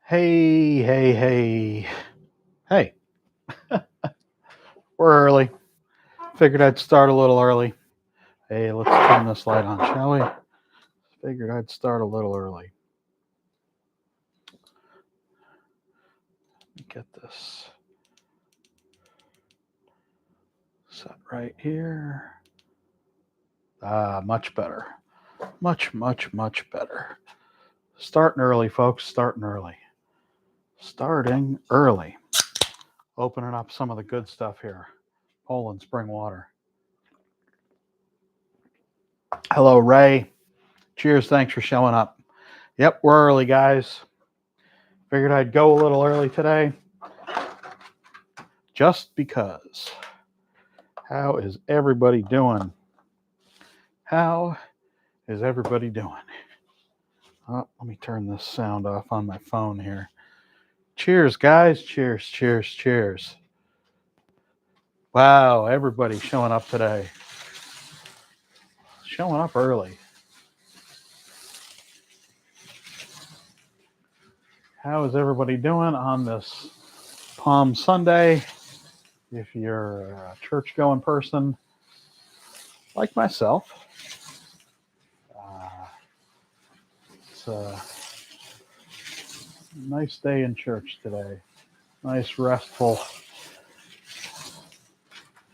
Hey, hey, hey. Hey, we're early. Figured I'd start a little early. Hey, let's turn this light on, shall we? Figured I'd start a little early. Let me get this set right here. Much better. Much, much, much better. Starting early, folks. Starting early. Starting early. Opening up some of the good stuff here. Poland spring water. Hello, Ray. Cheers. Thanks for showing up. Yep, we're early, guys. Figured I'd go a little early today. Just because. How is everybody doing? How is everybody doing? Oh, let me turn this sound off on my phone here. Cheers, guys. Cheers, cheers, cheers. Wow, everybody showing up today. Showing up early. How is everybody doing on this Palm Sunday? If you're a church-going person like myself, it's a nice day in church today. Nice, restful.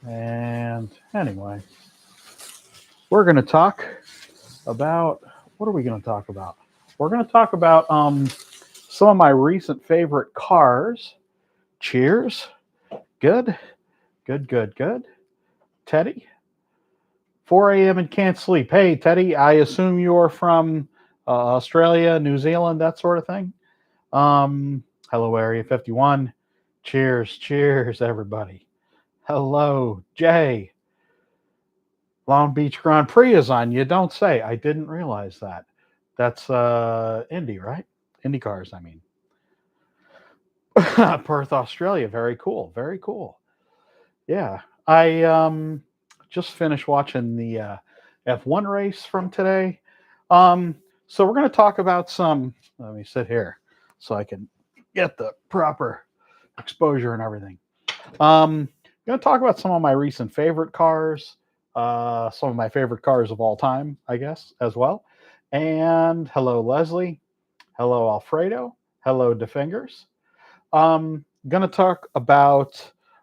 And anyway, we're going to talk about, what are we going to talk about? We're going to talk about some of my recent favorite cars. Cheers. Good. Good, good, good. Teddy, 4 a.m. and can't sleep. Hey, Teddy, I assume you're from Australia, New Zealand, that sort of thing. Hello, Area 51. Cheers, cheers, everybody. Hello, Jay. Long Beach Grand Prix is on. You don't say. I didn't realize that. That's Indy, right? Indy cars, I mean. Perth, Australia. Very cool. Very cool. Yeah. I just finished watching the F1 race from today. So we're going to talk about some. Let me sit here so I can get the proper exposure and everything. I'm going to talk about some of my recent favorite cars, some of my favorite cars of all time, I guess, as well. And hello, Leslie. Hello, Alfredo. Hello, DeFingers. Going to talk about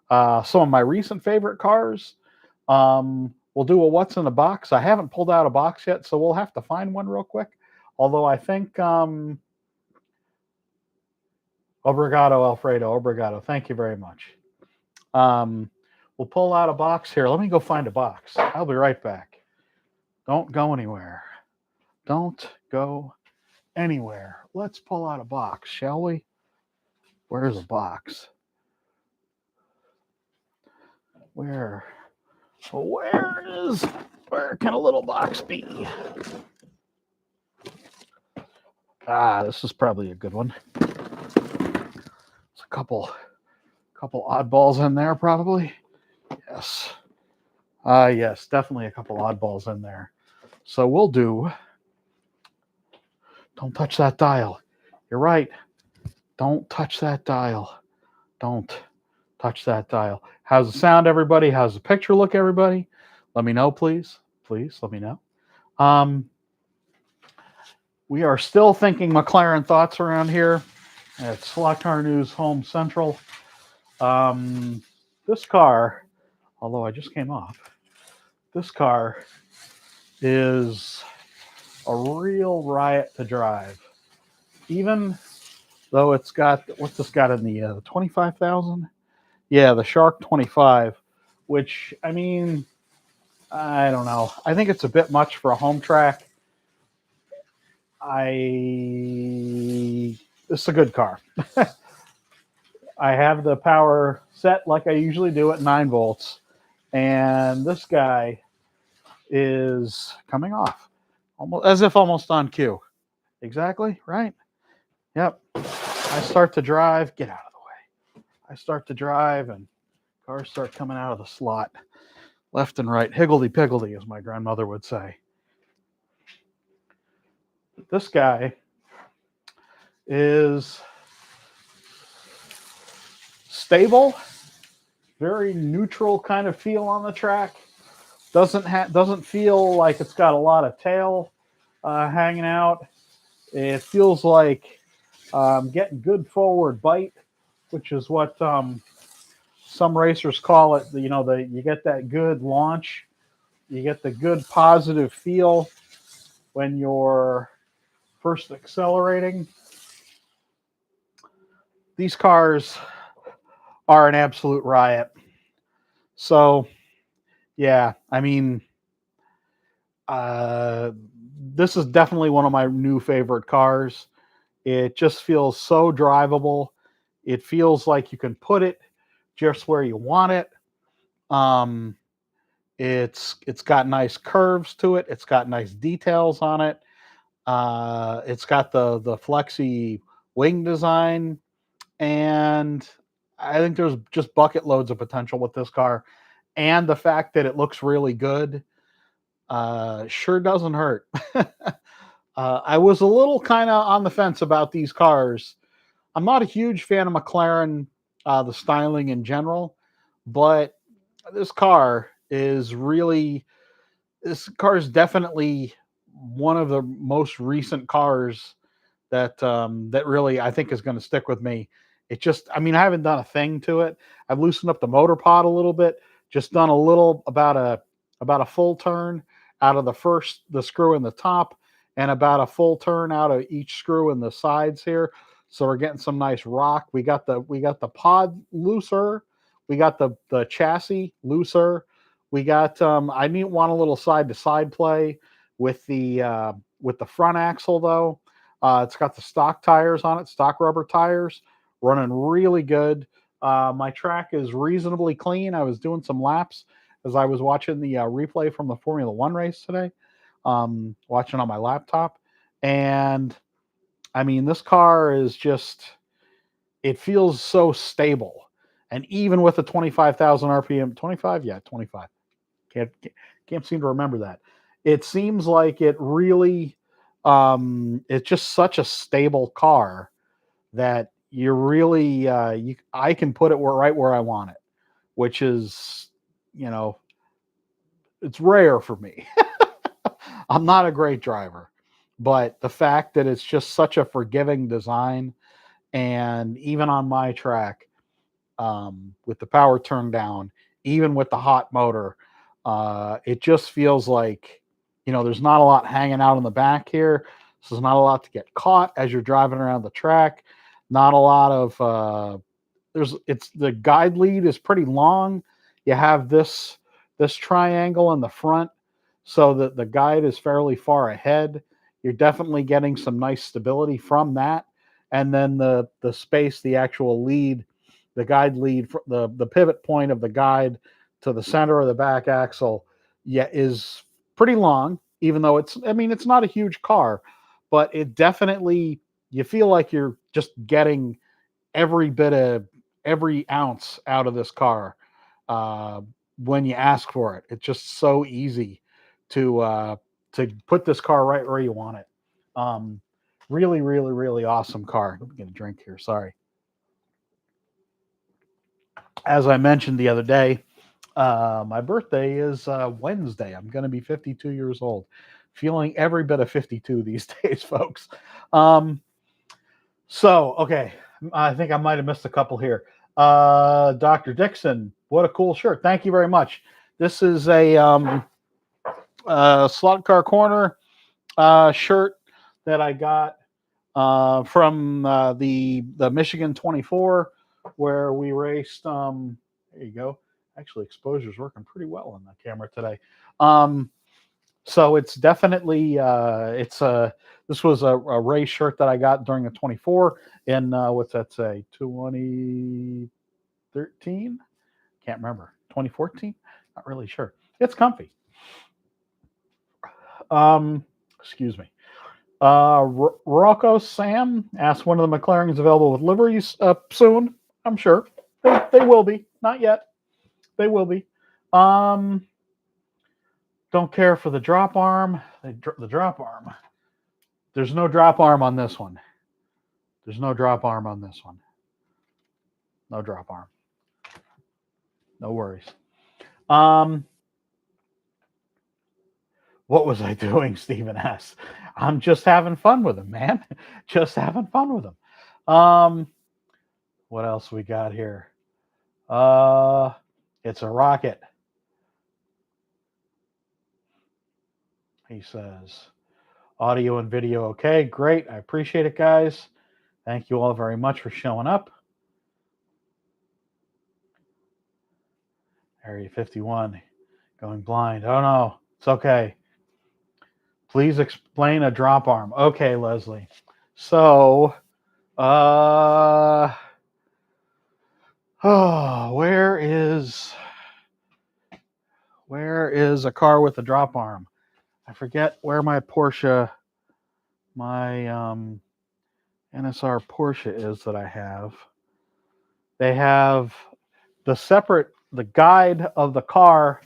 some of my recent favorite cars. We'll do a what's in the box. I haven't pulled out a box yet, so we'll have to find one real quick. Although I think obrigado, Alfredo. Obrigado. Thank you very much. We'll pull out a box here. Let me go find a box. I'll be right back. Don't go anywhere. Don't go anywhere. Let's pull out a box, shall we? Where's a box? Where can a little box be? This is probably a good one. It's a couple oddballs in there, probably. Yes. Yes, definitely a couple oddballs in there. So we'll do. Don't touch that dial. You're right. Don't touch that dial. Don't touch that dial. How's the sound, everybody? How's the picture look, everybody? Let me know, please. Please let me know. We are still thinking McLaren thoughts around here at Slot Car News Home Central. This car, although I just came off, this car is a real riot to drive. Even though it's got, what's this got in the 25,000? Yeah, the Shark 25, which, I mean, I don't know. I think it's a bit much for a home track. It's a good car. I have the power set like I usually do at 9 volts. And this guy is coming off. Almost on cue. Exactly, right? Yep. I start to drive. Get out of the way. I start to drive and cars start coming out of the slot. Left and right. Higgledy-piggledy, as my grandmother would say. This guy is stable, very neutral kind of feel on the track. Doesn't feel like it's got a lot of tail hanging out. It feels like getting good forward bite, which is what some racers call it. You get that good launch, you get the good positive feel when you're first accelerating. These cars are an absolute riot. So, yeah, I mean, uh, this is definitely one of my new favorite cars. It just feels so drivable. It feels like you can put it just where you want it. Um, it's got nice curves to it. It's got nice details on it. It's got the flexi wing design, and I think there's just bucket loads of potential with this car. And the fact that it looks really good sure doesn't hurt. I was a little kind of on the fence about these cars. I'm not a huge fan of McLaren, the styling in general, but this car is really, this car is definitely one of the most recent cars that really I think is going to stick with me. It just, I mean, I haven't done a thing to it. I've loosened up the motor pod a little bit, just done a little about a full turn out of the screw in the top, and about a full turn out of each screw in the sides here. So we're getting some nice rock. We got the pod looser, we got the chassis looser. We got I need want a little side to side play with the front axle though. It's got the stock tires on it, stock rubber tires, running really good. My track is reasonably clean. I was doing some laps as I was watching the replay from the Formula One race today, watching on my laptop. And I mean, this car is just, it feels so stable. And even with the 25,000 RPM, 25? Yeah, 25. Can't seem to remember that. It seems like it really, it's just such a stable car that you really, I can put it right where I want it, which is, you know, it's rare for me. I'm not a great driver, but the fact that it's just such a forgiving design, and even on my track, with the power turned down, even with the hot motor, it just feels like, there's not a lot hanging out in the back here. So there's not a lot to get caught as you're driving around the track. Not a lot of the guide lead is pretty long. You have this triangle in the front, so that the guide is fairly far ahead. You're definitely getting some nice stability from that. And then the space, the actual lead, the guide lead, the pivot point of the guide to the center of the back axle, yeah, is pretty long. Even though it's not a huge car, but it definitely, you feel like you're just getting every ounce out of this car uh, when you ask for it. It's just so easy to put this car right where you want it. Um, Really, really, really awesome car. Let me get a drink here. Sorry. As I mentioned the other day, my birthday is Wednesday. I'm going to be 52 years old. Feeling every bit of 52 these days, folks. Um, okay, I think I might have missed a couple here. Dr. Dixon, what a cool shirt. Thank you very much. This is a Slot Car Corner shirt that I got from the Michigan 24, where we raced. There you go. Actually, exposure is working pretty well on the camera today. So it's definitely this was a race shirt that I got during the 24 in what's that say, 2013? Can't remember. 2014? Not really sure. It's comfy. Excuse me. Rocco Sam asked when of the McLarens available with liveries soon. I'm sure they will be. Not yet. They will be. Um, don't care for the drop arm. The drop arm. There's no drop arm on this one. There's no drop arm on this one. No drop arm. No worries. What was I doing, Stephen S? I'm just having fun with him, man. Just having fun with him. What else we got here? Uh, it's a rocket. He says, audio and video okay. Great. I appreciate it, guys. Thank you all very much for showing up. Area 51, going blind. Oh no, it's okay. Please explain a drop arm. Okay, Leslie. So, oh, where is a car with a drop arm? I forget where my Porsche, my NSR Porsche is that I have. They have the guide of the car.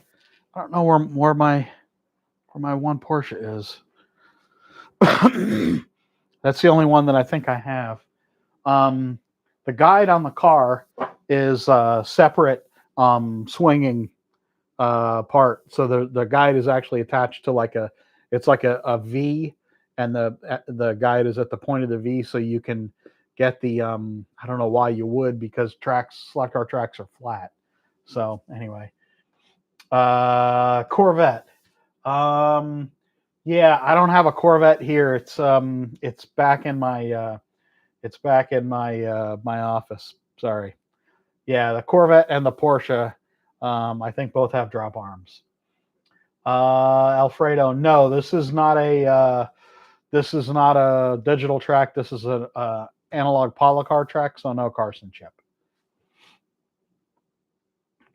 I don't know where my one Porsche is. That's the only one that I think I have. The guide on the car is a separate swinging part. So the guide is actually attached to it's like a V, and the guide is at the point of the V, so you can get the I don't know why you would, because slot car tracks are flat. So anyway, Corvette. Yeah, I don't have a Corvette here. It's back in my my office. Sorry. Yeah, the Corvette and the Porsche, I think both have drop arms. Alfredo, no, this is not a digital track. This is an analog polycar track, so no Carson chip.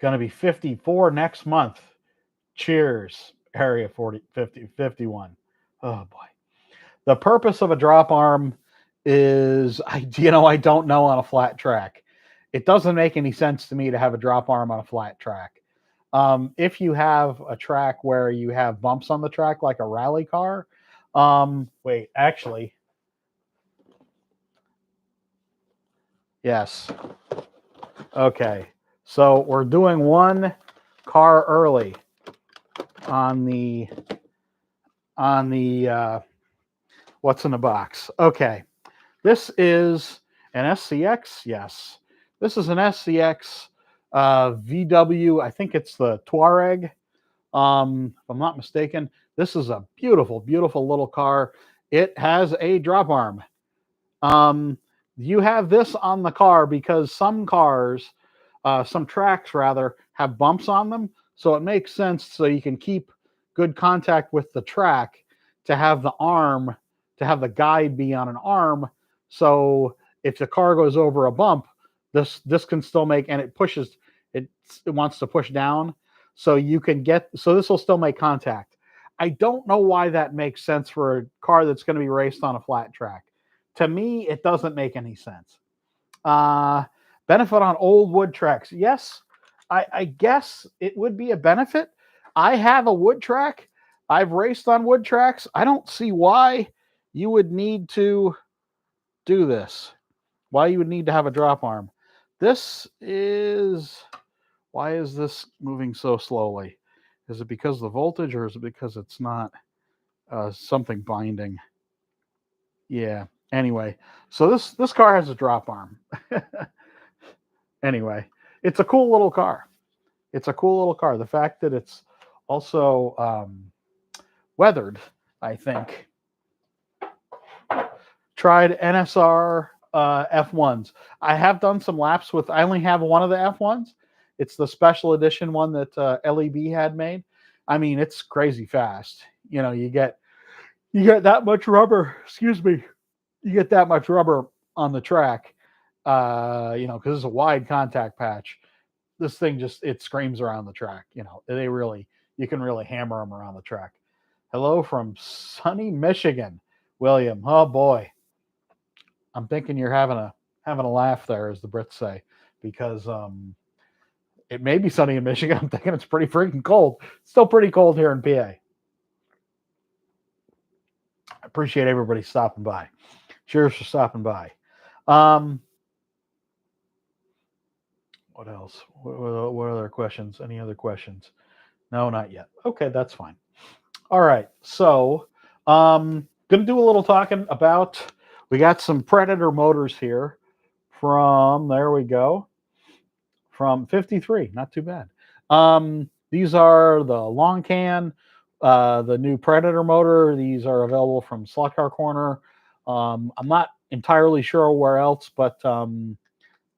Going to be 54 next month. Cheers, Area 40, 50, 51. Oh boy. The purpose of a drop arm is, I don't know on a flat track. It doesn't make any sense to me to have a drop arm on a flat track. If you have a track where you have bumps on the track, like a rally car, wait, actually, yes. Okay, so we're doing one car early on the what's in the box. Okay, this is an SCX. Yes, this is an SCX VW. I think it's the Touareg. If I'm not mistaken, this is a beautiful, beautiful little car. It has a drop arm. You have this on the car because some cars, some tracks rather, have bumps on them. So it makes sense, so you can keep good contact with the track, to have the arm, to have the guide be on an arm. So if the car goes over a bump, this can still make, and it pushes, it wants to push down. So this will still make contact. I don't know why that makes sense for a car that's going to be raced on a flat track. To me, it doesn't make any sense. Benefit on old wood tracks. Yes, I guess it would be a benefit. I have a wood track. I've raced on wood tracks. I don't see why you would need to do this. Why you would need to have a drop arm. Why is this moving so slowly? Is it because of the voltage, or is it because it's not something binding? Yeah. Anyway, so this car has a drop arm. Anyway, it's a cool little car. It's a cool little car. The fact that it's also weathered, I think. Tried NSR F1s. I have done some laps with. I only have one of the F1s. It's the special edition one that LEB had made. I mean, it's crazy fast. You get that much rubber. Excuse me. You get that much rubber on the track. Because it's a wide contact patch. This thing it screams around the track. You can really hammer them around the track. Hello from sunny Michigan, William. Oh boy, I'm thinking you're having a laugh there, as the Brits say, because it may be sunny in Michigan. I'm thinking it's pretty freaking cold. Still pretty cold here in PA. I appreciate everybody stopping by. Cheers for stopping by. What else? What other questions? Any other questions? No, not yet. Okay, that's fine. All right. So, gonna do a little talking about. We got some Predator motors here from. There we go. From 53. Not too bad. These are the long can, the new Predator motor. These are available from Slot Car Corner. I'm not entirely sure where else, but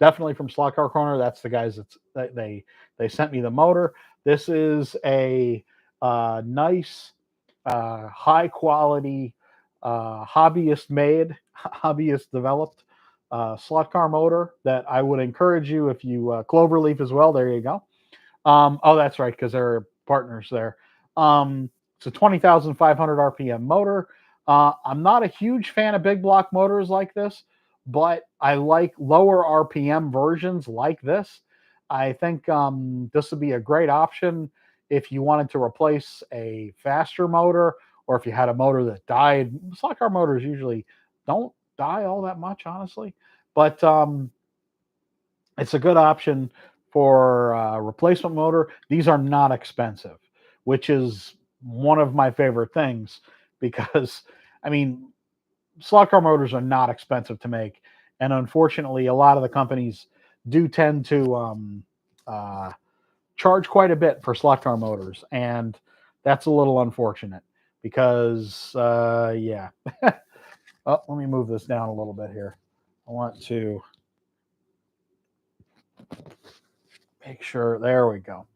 definitely from Slot Car Corner. That's the guys that they sent me the motor. This is a nice, high quality, hobbyist made, hobbyist developed slot car motor that I would encourage you if you Cloverleaf as well. There you go. Oh, that's right, because they're partners there. It's a 20,500 RPM motor. I'm not a huge fan of big block motors like this, but I like lower RPM versions like this. I think this would be a great option if you wanted to replace a faster motor or if you had a motor that died. Slot car motors usually don't die all that much, honestly, but it's a good option for replacement motor. These are not expensive, which is one of my favorite things because, I mean, slot car motors are not expensive to make, and unfortunately, a lot of the companies do tend to charge quite a bit for slot car motors, and that's a little unfortunate because, yeah. Oh, let me move this down a little bit here. I want to make sure. There we go.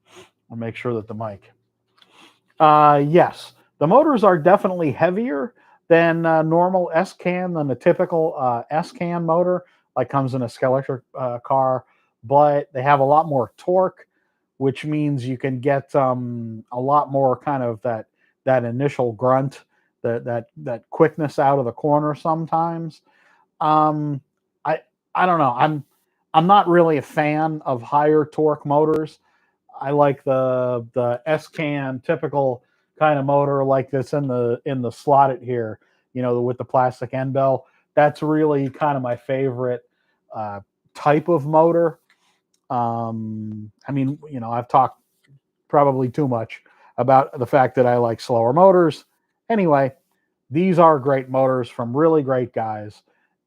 I'll make sure that the mic. Yes, the motors are definitely heavier than normal S-can, than the typical S-can motor, like comes in a Skeletor car, but they have a lot more torque, which means you can get a lot more kind of that initial grunt, that quickness out of the corner sometimes. Um, I I don't know. I'm not really a fan of higher torque motors. I like the S-can typical kind of motor like this in the slotted here, with the plastic end bell. That's really kind of my favorite uh, type of motor. I mean, I've talked probably too much about the fact that I like slower motors. Anyway, these are great motors from really great guys,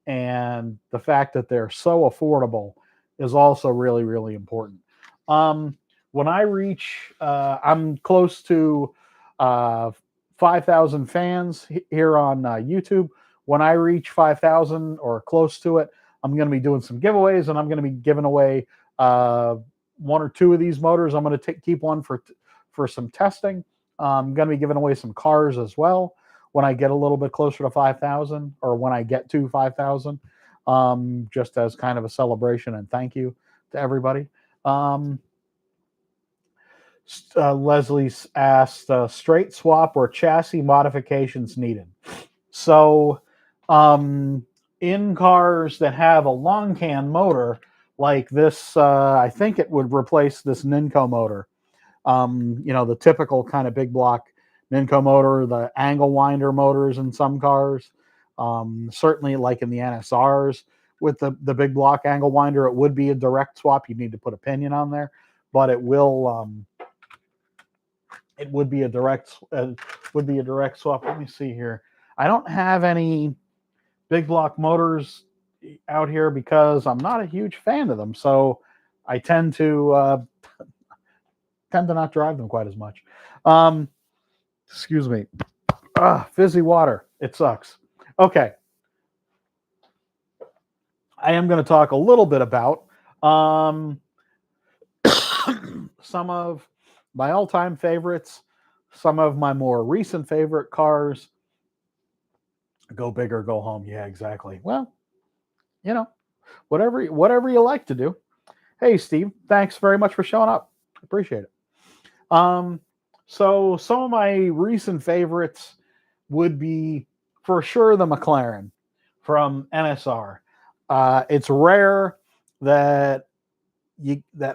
and the fact that they're so affordable is also really, really important. When I reach, I'm close to uh, 5,000 fans here on YouTube. When I reach 5,000 or close to it, I'm going to be doing some giveaways, and I'm going to be giving away one or two of these motors. I'm going to keep one for some testing. I'm going to be giving away some cars as well when I get a little bit closer to 5,000, or when I get to 5,000, just as kind of a celebration and thank you to everybody. Um, Leslie asked, straight swap or chassis modifications needed. So, in cars that have a long can motor like this, I think it would replace this Ninco motor. The typical kind of big block Ninco motor, the angle winder motors in some cars. Certainly, like in the NSRs with the big block angle winder, it would be a direct swap. You need to put a pinion on there, but it will. It would be a direct swap. Let me see here. I don't have any big block motors out here because I'm not a huge fan of them, so I tend to not drive them quite as much. Excuse me. Fizzy water. It sucks. Okay. I am going to talk a little bit about some of my all-time favorites, some of my more recent favorite cars. Go big or go home. Yeah, exactly. Well, whatever you like to do. Hey, Steve, thanks very much for showing up. Appreciate it. So some of my recent favorites would be for sure the McLaren from NSR. It's rare that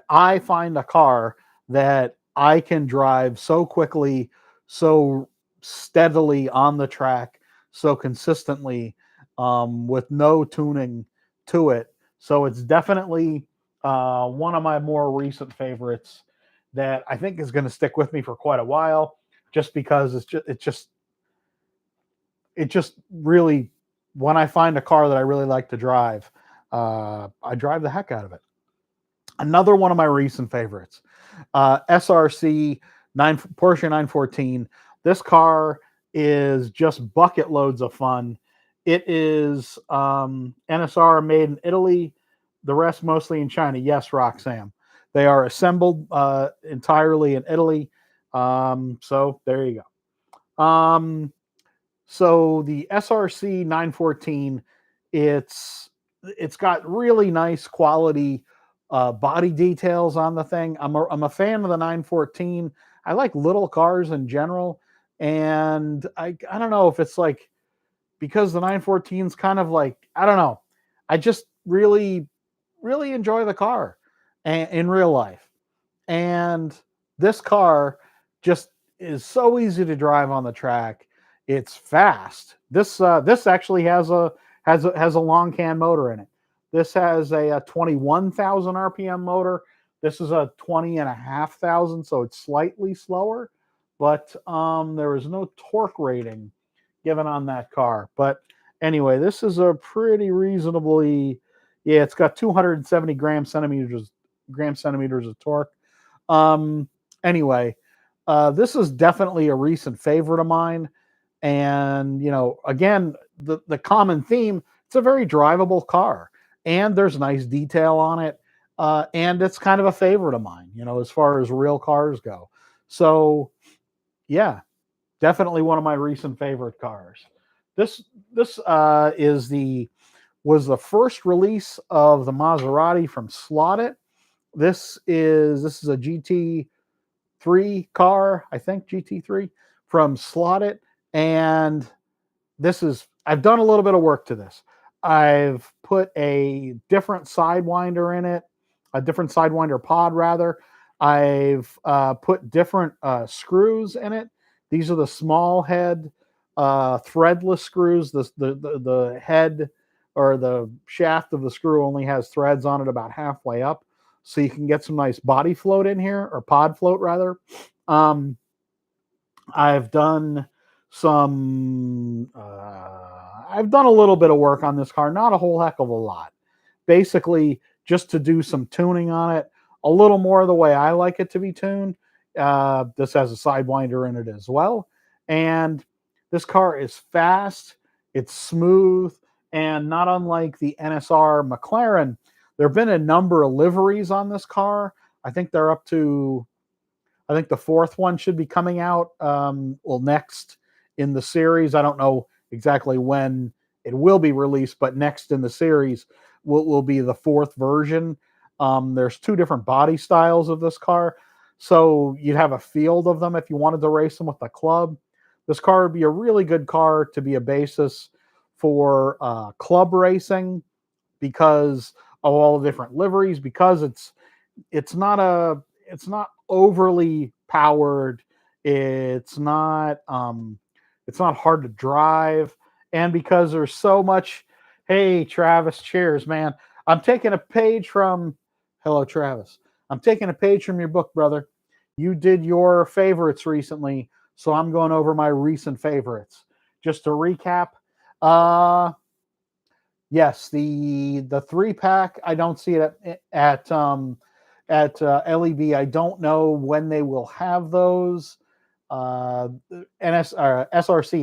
I find a car that I can drive so quickly, so steadily on the track, so consistently, with no tuning to it. So it's definitely one of my more recent favorites that I think is going to stick with me for quite a while, just because it just really, when I find a car that I really like to drive, I drive the heck out of it. Another one of my recent favorites, SRC 914. This car is just bucket loads of fun. It is NSR made in Italy, the rest mostly in China. Yes, Roxanne. They are assembled entirely in Italy. So there you go. So the SRC 914, it's got really nice quality body details on the thing. I'm a fan of the 914. I like little cars in general, and I don't know if it's like because the 914 is kind of like, I don't know. I just really enjoy the car in real life. And this car just is so easy to drive on the track. It's fast. This actually has a long can motor in it. This has a 21,000 RPM motor. This is a 20,500, so it's slightly slower, but there is no torque rating given on that car. But anyway, this is a pretty reasonably, yeah, it's got 270 gram centimeters of torque. Um, anyway, this is definitely a recent favorite of mine. And, again, the common theme, it's a very drivable car and there's nice detail on it. And it's kind of a favorite of mine, as far as real cars go. So, yeah, definitely one of my recent favorite cars. This was the first release of the Maserati from Slot. This is a GT3 car, I think GT3 from Slot. And I've done a little bit of work to this. I've put a different sidewinder in it, a different sidewinder pod rather. I've put different screws in it. These are the small head threadless screws. The head or the shaft of the screw only has threads on it about halfway up, so you can get some nice body float in here, or pod float rather. I've done some. I've done a little bit of work on this car, not a whole heck of a lot. Basically, just to do some tuning on it, a little more the way I like it to be tuned. This has a sidewinder in it as well, and this car is fast. It's smooth, and not unlike the NSR McLaren, there have been a number of liveries on this car. I think they're up to I think the fourth one should be coming out next in the series. I don't know exactly when it will be released, but next in the series will be the fourth version. There's two different body styles of this car, so you'd have a field of them if you wanted to race them with the club. This car would be a really good car to be a basis for club racing because of all the different liveries, because it's not overly powered. It's not hard to drive, and because there's so much. Hey, Travis, cheers, man. I'm taking a page from. Hello, Travis. I'm taking a page from your book, brother. You did your favorites recently, so I'm going over my recent favorites. Just to recap, uh, yes, the 3-pack. I don't see it at LEB. I don't know when they will have those. SRC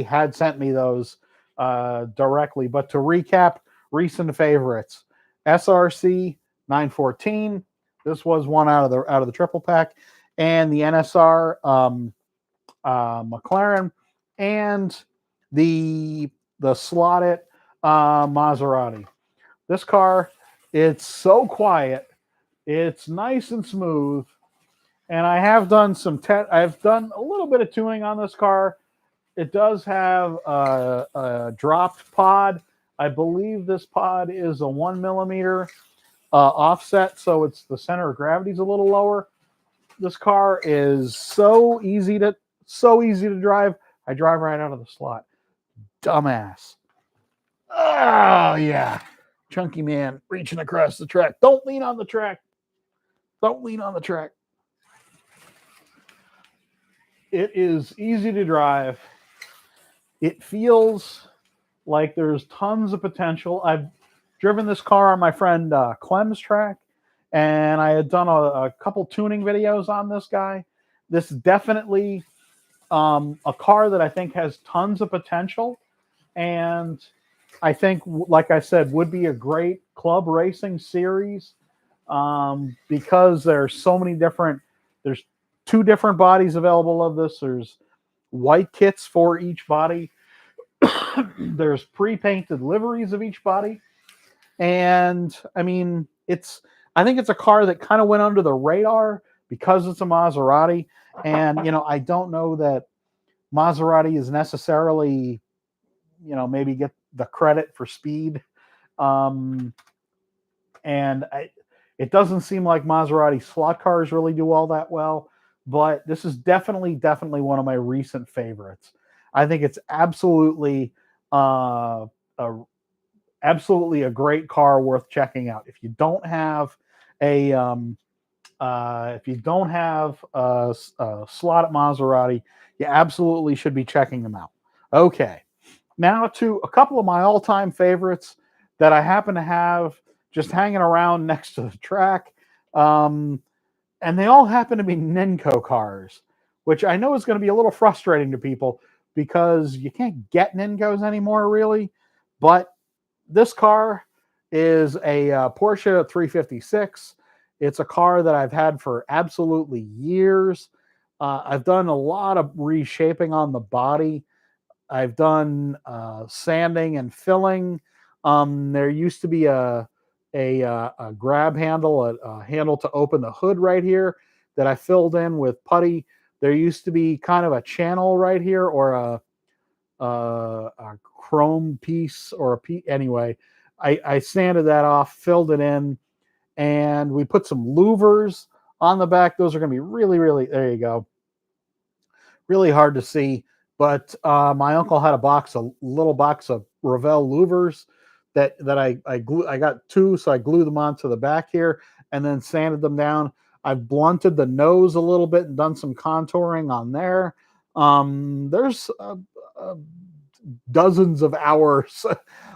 had sent me those directly. But to recap, recent favorites: SRC 914. This was one out of the triple pack, and the NSR McLaren, and the slotted Maserati. This car, it's so quiet. It's nice and smooth, and I have done I've done a little bit of tuning on this car. It does have a dropped pod. I believe this pod is a 1 millimeter offset, so it's the center of gravity is a little lower. This car is so easy to drive. I drive right out of the slot. Dumbass. Oh yeah, chunky man reaching across the track. Don't lean on the track. Don't lean on the track. It is easy to drive. It feels like there's tons of potential. I've driven this car on my friend Clem's track, and I had done a couple tuning videos on this guy. This is definitely a car that I think has tons of potential, and I think, like I said, would be a great club racing series because there's so many different. There's two different bodies available of this. There's white kits for each body. There's pre-painted liveries of each body, and I mean, I think it's a car that kind of went under the radar because it's a Maserati, and I don't know that Maserati is necessarily, maybe get the credit for speed. Um, and it doesn't seem like Maserati slot cars really do all that well, but this is definitely one of my recent favorites. I think it's a absolutely a great car worth checking out. If you don't have a a slot at Maserati, you absolutely should be checking them out. Okay, now to a couple of my all-time favorites that I happen to have just hanging around next to the track. And they all happen to be Ninco cars, which I know is going to be a little frustrating to people because you can't get Nincos anymore, really. But this car is a Porsche 356. It's a car that I've had for absolutely years. I've done a lot of reshaping on the body. I've done sanding and filling. There used to be a grab handle, a handle to open the hood right here that I filled in with putty. There used to be kind of a channel right here, or a chrome piece, or a piece. Anyway, I sanded that off, filled it in, and we put some louvers on the back. Those are going to be really, there you go, really hard to see. But my uncle had a little box of Revell louvers that I got two, so I glued them onto the back here and then sanded them down. I've blunted the nose a little bit and done some contouring on there. There's dozens of hours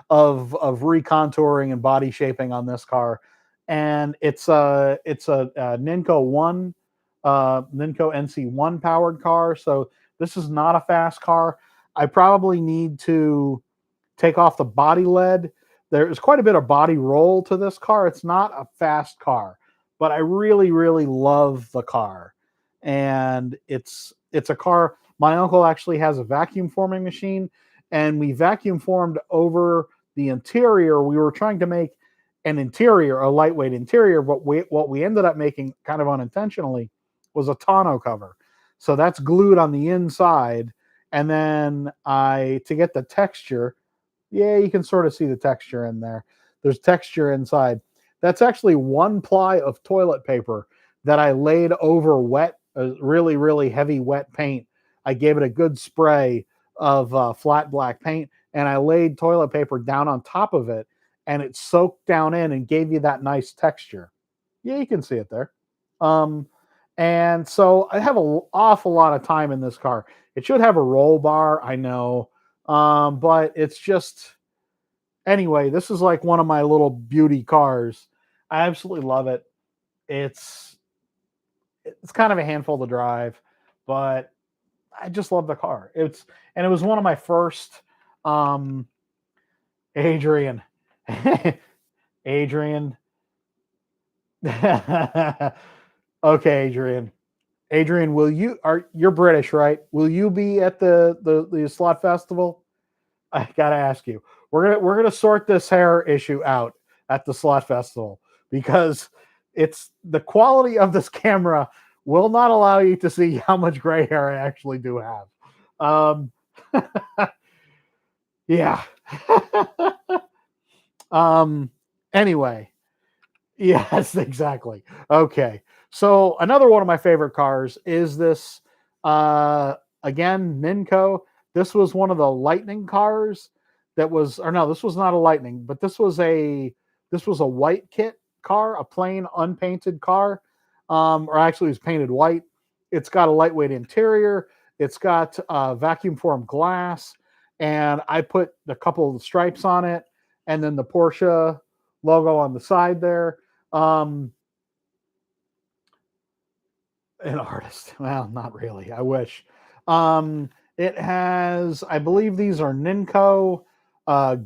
of recontouring and body shaping on this car, and it's a Ninco NC1 powered car. So this is not a fast car. I probably need to take off the body lead. There's quite a bit of body roll to this car. It's not a fast car, but I really love the car. And it's a car. My uncle actually has a vacuum forming machine, and we vacuum formed over the interior. We were trying to make an interior, a lightweight interior, but what we ended up making kind of unintentionally was a tonneau cover. So that's glued on the inside. And then to get the texture, yeah, you can sort of see the texture in there. There's texture inside. That's actually one ply of toilet paper that I laid over wet, really heavy wet paint. I gave it a good spray of flat black paint, and I laid toilet paper down on top of it, and it soaked down in and gave you that nice texture. Yeah, you can see it there. And so I have an awful lot of time in this car. It should have a roll bar, I know, but it's just, anyway, this is like one of my little beauty cars. I absolutely love it. It's kind of a handful to drive, but I just love the car. And it was one of my first, Adrian, Adrian. Okay, Adrian, you're British, right? Will you be at the slot festival? I gotta ask you. We're gonna sort this hair issue out at the slot festival, because it's the quality of this camera will not allow you to see how much gray hair I actually do have. Um, yeah. Anyway, yes, exactly. Okay. So another one of my favorite cars is this, again, Ninco. This was one of the Lightning cars that was, or no, this was not a Lightning, but this was a white kit car, a plain unpainted car. or actually it was painted white. It's got a lightweight interior. It's got vacuum formed glass, and I put a couple of stripes on it, and then the Porsche logo on the side there. Um, an artist. Well, not really. I wish. It has, I believe these are Ninco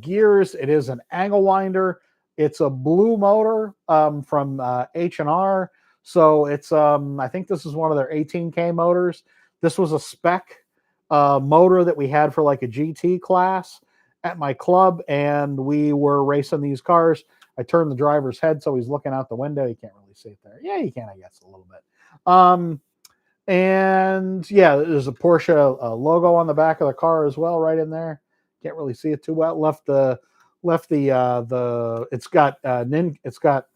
gears. It is an angle winder. It's a blue motor from H&R. So it's, I think this is one of their 18K motors. This was a spec motor that we had for like a GT class at my club, and we were racing these cars. I turned the driver's head so he's looking out the window. You can't really see it there. Yeah, you can, I guess, a little bit. And yeah, there's a Porsche logo on the back of the car as well, right in there. Can't really see it too well. It's got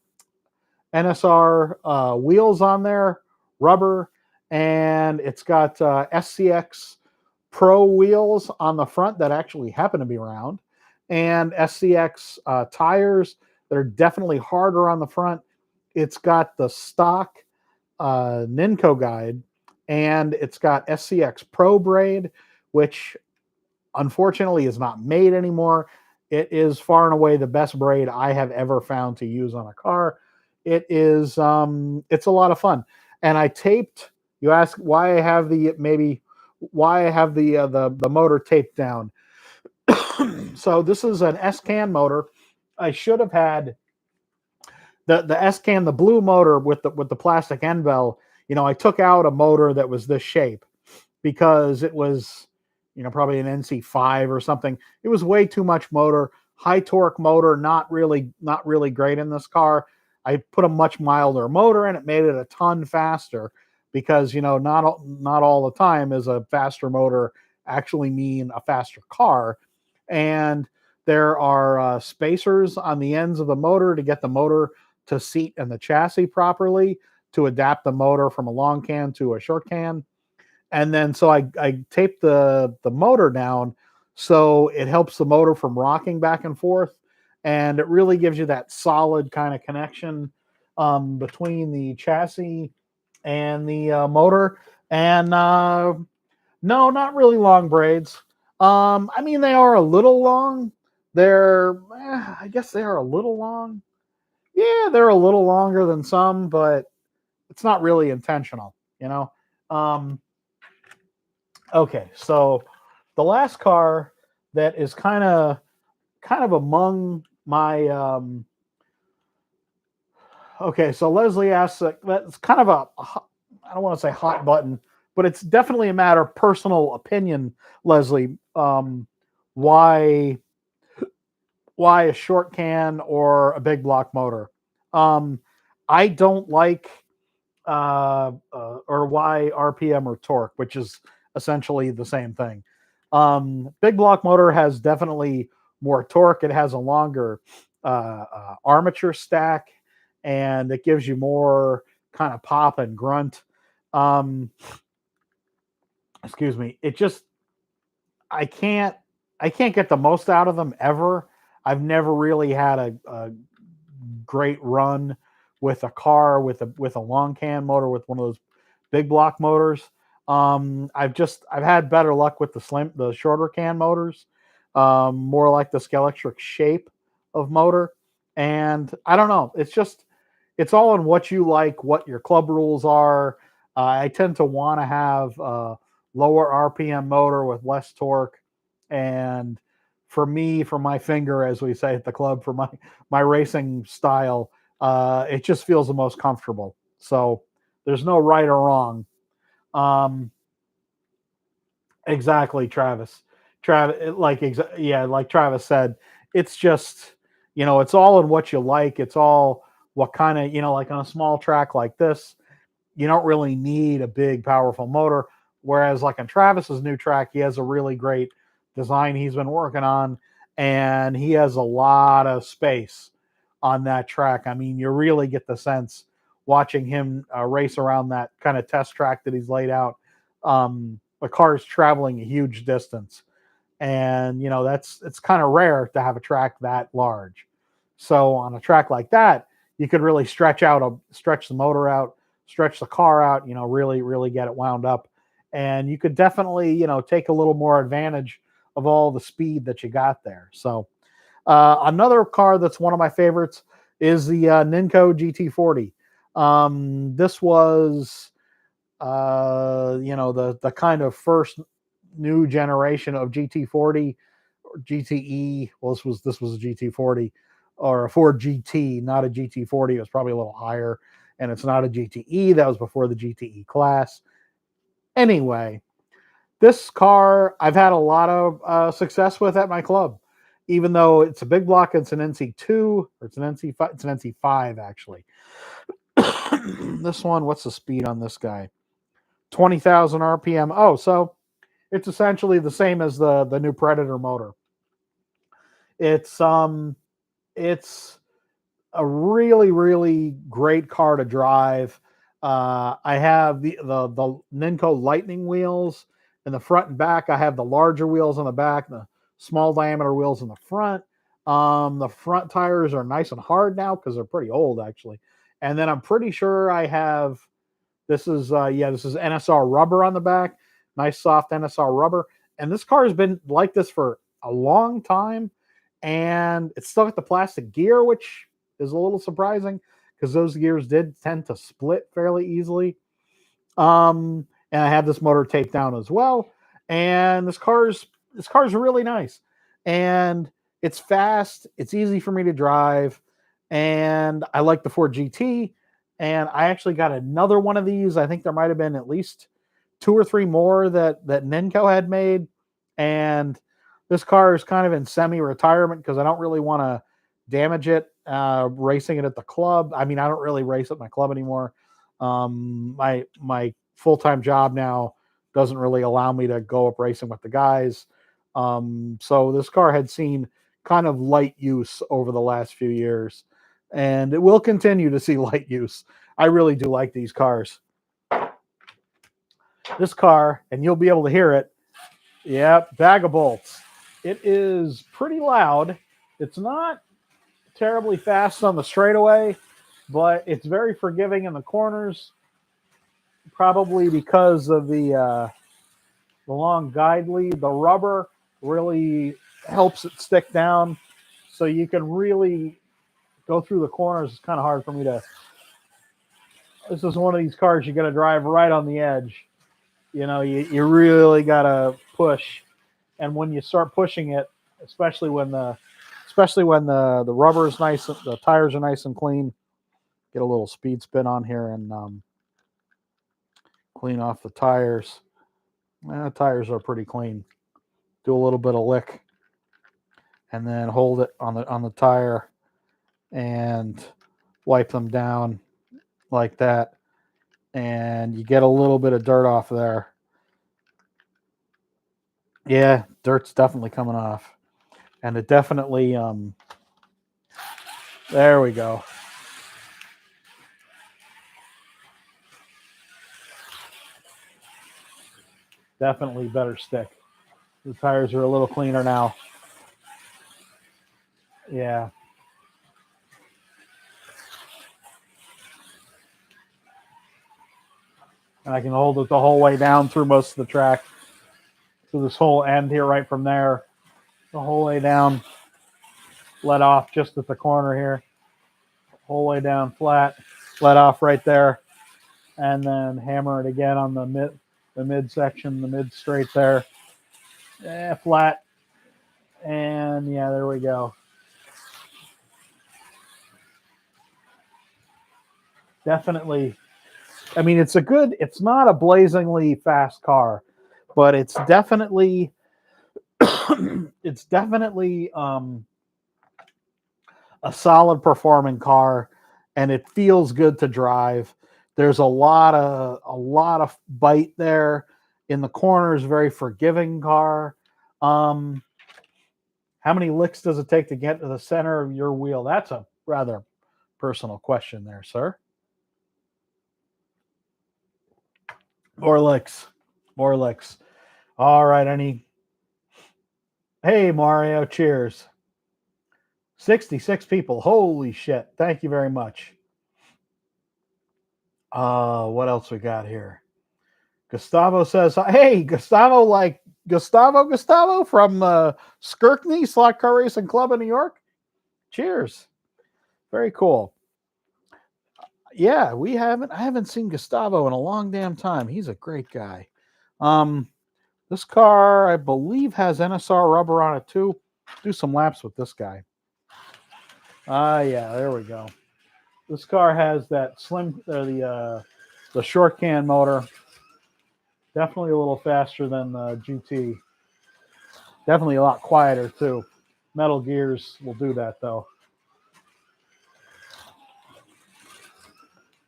NSR wheels on there, rubber, and it's got SCX Pro wheels on the front that actually happen to be round, and SCX tires that are definitely harder on the front. It's got the stock Ninco guide, and it's got SCX Pro braid, which unfortunately is not made anymore. It is far and away the best braid I have ever found to use on a car. It is it's a lot of fun. And I taped, you ask why I have the motor taped down. So this is an S-can motor. I should have had the S-can, the blue motor with the plastic end bell. I took out a motor that was this shape because it was, probably an NC5 or something. It was way too much motor, high torque motor, not really great in this car. I put a much milder motor in. It made it a ton faster because, not all the time is a faster motor actually mean a faster car. And there are spacers on the ends of the motor to get the motor to seat in the chassis properly, to adapt the motor from a long can to a short can. And then so I taped the motor down so it helps the motor from rocking back and forth, and it really gives you that solid kind of connection between the chassis and the motor. And no, not really long braids. I mean, they are a little long. I guess they are a little long. Yeah, they're a little longer than some, but it's not really intentional, you know. Um, okay, so the last car that is kind of among my okay, so Leslie asks, that's kind of I don't want to say hot button, but it's definitely a matter of personal opinion, Leslie. Why why a short can or a big block motor? Um, I don't like or why RPM or torque, which is essentially the same thing. Big block motor has definitely more torque. It has a longer armature stack, and it gives you more kind of pop and grunt. Um, excuse me. It just I can't I can't get the most out of them ever. I've never really had a great run with a car with a long can motor with one of those big block motors. I've had better luck with the shorter can motors, more like the Skelectric shape of motor. And I don't know. It's all in what you like, what your club rules are. I tend to want to have a lower RPM motor with less torque, and for me, for my finger, as we say at the club, for my racing style, it just feels the most comfortable. So there's no right or wrong. Um, exactly, Travis. Travis, yeah, like Travis said, it's just it's all in what you like. It's all what kind of like on a small track like this, you don't really need a big, powerful motor. Whereas, like on Travis's new track, he has a really great design he's been working on, and he has a lot of space on that track. I mean, you really get the sense watching him race around that kind of test track that he's laid out. The car is traveling a huge distance, and it's kind of rare to have a track that large. So on a track like that, you could really stretch the motor out, stretch the car out, really get it wound up. And you could definitely, take a little more advantage of all the speed that you got there. So another car that's one of my favorites is the Ninco GT40. This was, the kind of first new generation of GT40 or GTE. Well, this was a GT40 or a Ford GT, not a GT40. It was probably a little higher, and it's not a GTE. That was before the GTE class. Anyway, this car I've had a lot of success with at my club, even though it's a big block. It's an NC2 or it's an NC5. It's an NC5 actually. This one, what's the speed on this guy? 20,000 RPM. Oh, so it's essentially the same as the new Predator motor. It's a really great car to drive. I have the Ninco Lightning wheels in the front and back. I have the larger wheels on the back, the small diameter wheels in the front. The front tires are nice and hard now because they're pretty old actually. And then I'm pretty sure I have this is NSR rubber on the back, nice soft NSR rubber. And this car has been like this for a long time, and it's still got the plastic gear, which is a little surprising because those gears did tend to split fairly easily. And I have this motor taped down as well. And this car's really nice, and it's fast. It's easy for me to drive, and I like the Ford GT. And I actually got another one of these. I think there might have been at least 2 or 3 more that Nenko had made. And this car is kind of in semi-retirement because I don't really want to damage it racing it at the club. I mean, I don't really race at my club anymore. My full-time job now doesn't really allow me to go up racing with the guys. So this car had seen kind of light use over the last few years, and it will continue to see light use. I really do like these cars. This car, and you'll be able to hear it. Yep, bag of bolts. It is pretty loud. It's not terribly fast on the straightaway, but it's very forgiving in the corners, probably because of the long guide lead. The rubber really helps it stick down, so you can really go through the corners. It's kind of hard for me to. This is one of these cars you got to drive right on the edge. You really got to push, and when you start pushing it, especially when the rubber is nice, the tires are nice and clean. Get a little speed spin on here and clean off the tires. The tires are pretty clean. Do a little bit of lick, and then hold it on the tire, and wipe them down like that, and you get a little bit of dirt off there. Yeah, dirt's definitely coming off, and it definitely there we go. Definitely better stick. The tires are a little cleaner now. Yeah. And I can hold it the whole way down through most of the track. So this whole end here, right from there, the whole way down, let off just at the corner here, whole way down flat, let off right there, and then hammer it again on the mid section, the mid straight there, flat, and yeah, there we go. Definitely. I mean, it's not a blazingly fast car, but it's definitely a solid performing car, and it feels good to drive. There's a lot of bite there in the corners. Very forgiving car. How many licks does it take to get to the center of your wheel? That's a rather personal question there, sir. More licks. All right, Hey, Mario, cheers. 66 people. Holy shit. Thank you very much. What else we got here? Gustavo says, "Hey, Gustavo, like Gustavo from Skirkney Slot Car Racing Club in New York. Cheers, very cool. Yeah, we haven't. I haven't seen Gustavo in a long damn time. He's a great guy. Um, this car, I believe, has NSR rubber on it too. Do some laps with this guy. Yeah, there we go. This car has that the short can motor. Definitely a little faster than the GT. Definitely a lot quieter too. Metal gears will do that though.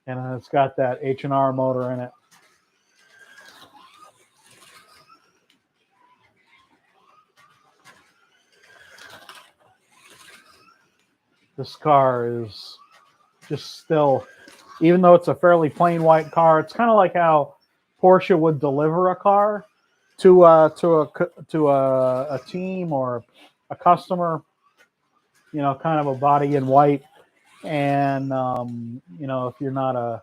And it's got that H&R motor in it. This car is just still, even though it's a fairly plain white car, it's kind of like how Porsche would deliver a car to a team or a customer. You know, kind of a body in white, and you know, if you're not a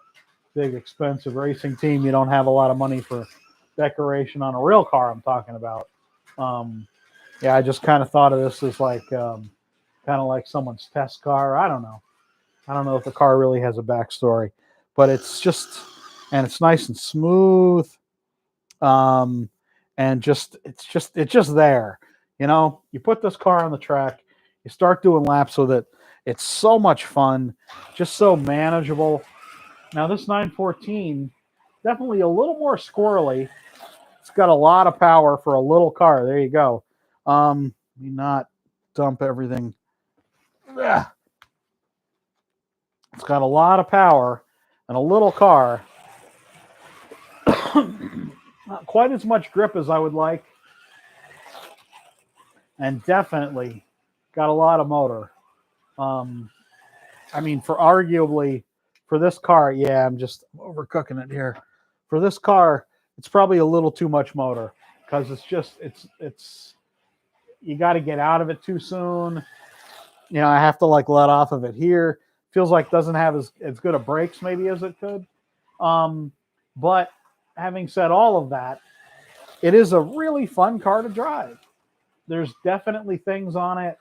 big expensive racing team, you don't have a lot of money for decoration on a real car. I'm talking about. Um, yeah, I just kind of thought of this as like kind of like someone's test car. I don't know. I don't know if the car really has a backstory, but it's just, and it's nice and smooth. Um, and it's just there. You know, you put this car on the track, you start doing laps with it. It's so much fun, just so manageable. Now this 914, definitely a little more squirrely. It's got a lot of power for a little car. There you go. Let me not dump everything. Ugh. It's got a lot of power and a little car. Not quite as much grip as I would like. And definitely got a lot of motor. I mean, for this car, yeah, I'm just overcooking it here. For this car, it's probably a little too much motor because it's you got to get out of it too soon. You know, I have to like let off of it here. Feels like doesn't have as good a brakes maybe as it could. But having said all of that, it is a really fun car to drive. There's definitely things on it.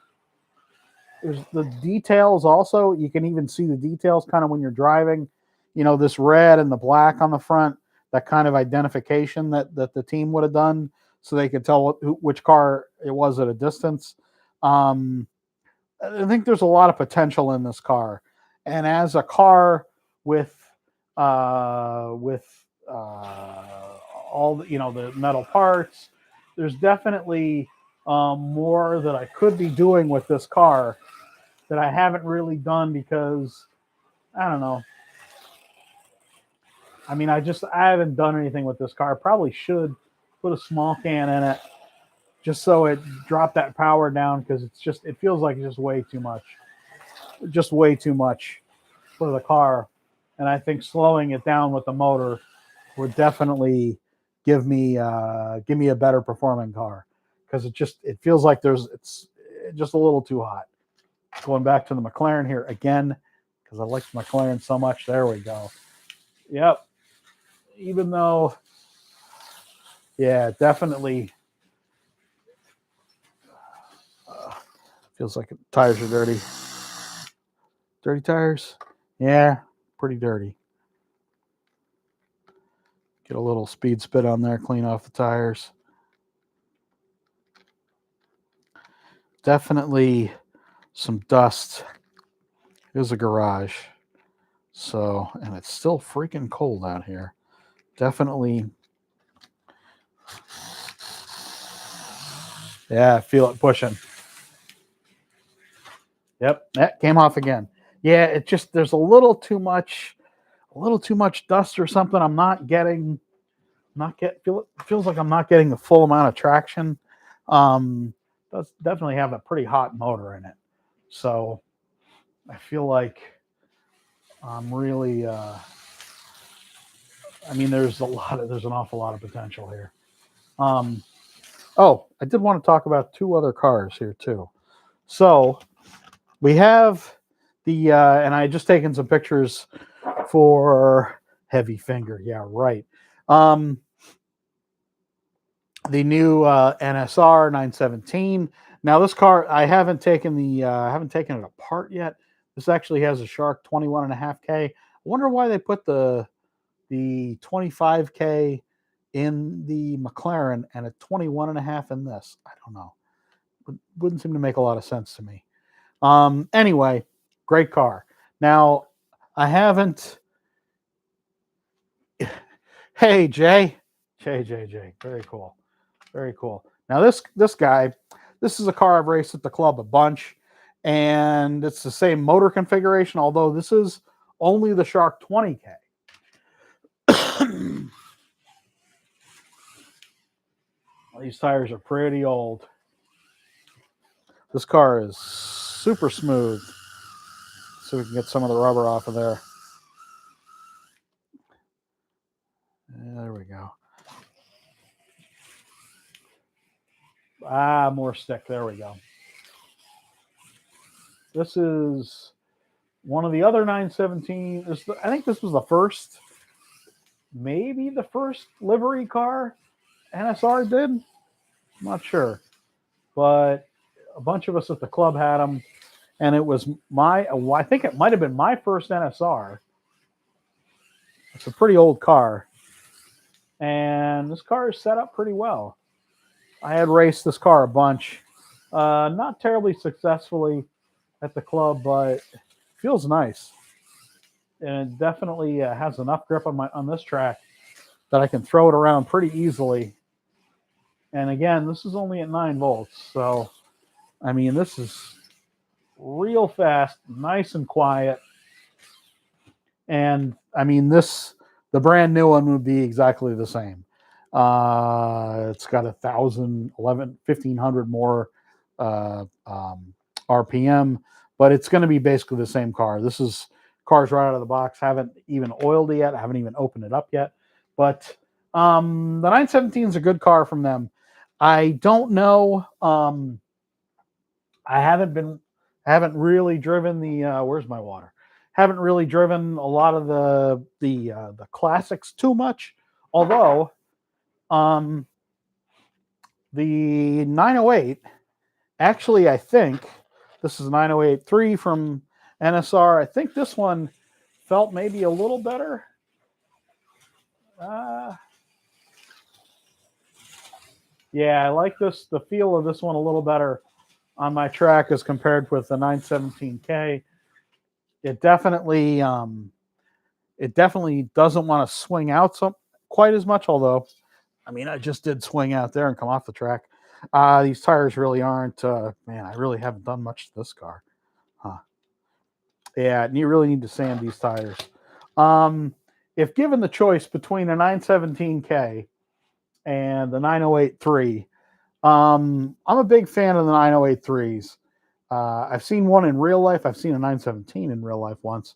There's the details also. You can even see the details kind of when you're driving. You know, this red and the black on the front, that kind of identification that the team would have done so they could tell which car it was at a distance. Um, I think there's a lot of potential in this car. And as a car with all the, you know, the metal parts, there's definitely more that I could be doing with this car that I haven't really done because I don't know. I mean, I haven't done anything with this car. I probably should put a small can in it just so it dropped that power down because it feels like it's just way too much for the car. And I think slowing it down with the motor would definitely give me a better performing car because it feels like it's just a little too hot. Going back to the McLaren here again because I like the McLaren so much. There we go. Yep. Even though, yeah, definitely feels like tires are dirty. Dirty tires? Yeah, pretty dirty. Get a little speed spit on there, clean off the tires. Definitely some dust. Here's a garage. So, and it's still freaking cold out here. Definitely. Yeah, I feel it pushing. Yep, that came off again. Yeah, it just there's a little too much dust or something. I'm not getting feels like I'm not getting the full amount of traction. Does definitely have a pretty hot motor in it. So I feel like I'm really I mean there's an awful lot of potential here. Oh, I did want to talk about two other cars here too. So we have the and I just taken some pictures for Heavy finger. Yeah, right. The new NSR 917. Now this car, I haven't taken it apart yet. This actually has a Shark 21.5K. I wonder why they put the 25K in the McLaren and a 21.5 in this. I don't know. Wouldn't seem to make a lot of sense to me. Anyway, great car. Now, I haven't. Hey, Jay. Jay. Very cool. Very cool. Now, this guy, this is a car I've raced at the club a bunch, and it's the same motor configuration, although this is only the Shark 20K. These tires are pretty old. This car is super smooth. So we can get some of the rubber off of there. There we go. More stick. There we go. This is one of the other 917. I think this was the first, maybe the first livery car NSR did. I'm not sure. But a bunch of us at the club had them. And it was I think it might have been my first NSR. It's a pretty old car. And this car is set up pretty well. I had raced this car a bunch. Not terribly successfully at the club, but it feels nice. And it definitely has enough grip on this track that I can throw it around pretty easily. And again, this is only at 9 volts. So, I mean, this is real fast, nice and quiet. And I mean, the brand new one would be exactly the same. It's got 1,500 more RPM, but it's going to be basically the same car. This is cars right out of the box. Haven't even oiled it yet. I haven't even opened it up yet. But the 917 is a good car from them. I don't know. I haven't really driven the. Where's my water? Haven't really driven a lot of the classics too much. Although, the 908, actually, I think this is 908.3 from NSR. I think this one felt maybe a little better. Yeah, I like the feel of this one a little better on my track as compared with the 917K. It definitely doesn't want to swing out quite as much, although I mean I just did swing out there and come off the track. These tires really aren't man, I really haven't done much to this car. Yeah, you really need to sand these tires. If given the choice between a 917K and the 908.3, I'm a big fan of the 908.3s. I've seen one in real life. I've seen a 917 in real life once.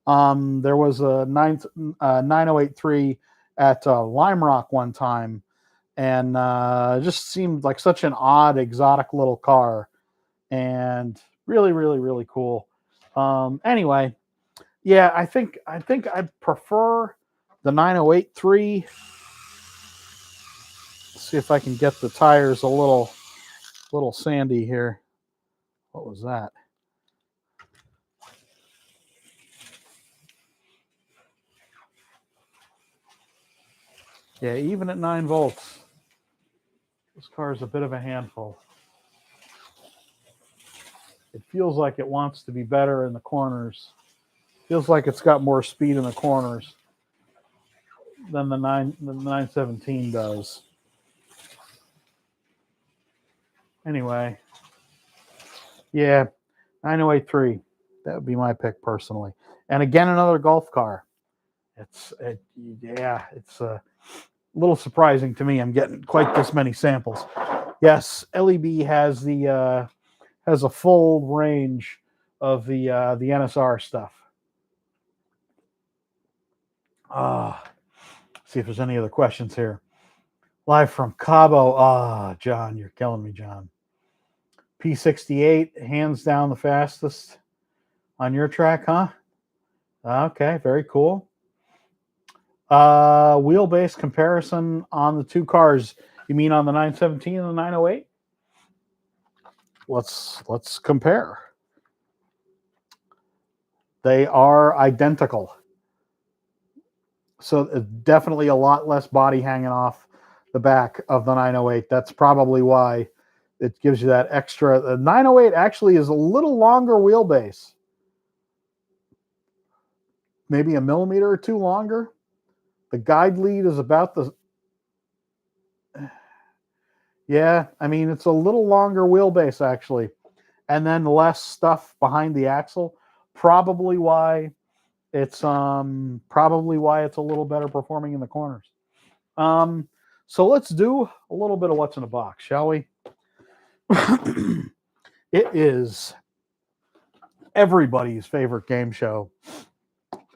There was a 908.3 at Lime Rock one time, and it just seemed like such an odd, exotic little car, and really, really, really cool. Anyway, yeah, I think I prefer the 908.3. See if I can get the tires a little sandy here. What was that? Yeah, even at 9 volts, this car is a bit of a handful. It feels like it wants to be better in the corners. Feels like it's got more speed in the corners than the 917 does. Anyway, yeah, 908.3. That would be my pick personally. And again, another Golf car. It's a little surprising to me. I'm getting quite this many samples. Yes, LEB has a full range of the NSR stuff. See if there's any other questions here. Live from Cabo. John, you're killing me, John. P68, hands down the fastest on your track, huh? Okay, very cool. Wheelbase comparison on the two cars. You mean on the 917 and the 908? Let's compare. They are identical. So definitely a lot less body hanging off the back of the 908. That's probably why it gives you that extra. The 908 actually is a little longer wheelbase. Maybe a millimeter or two longer. The guide lead is about the... Yeah, I mean, it's a little longer wheelbase, actually. And then less stuff behind the axle. Probably why it's a little better performing in the corners. So let's do a little bit of what's in the box, shall we? It is everybody's favorite game show.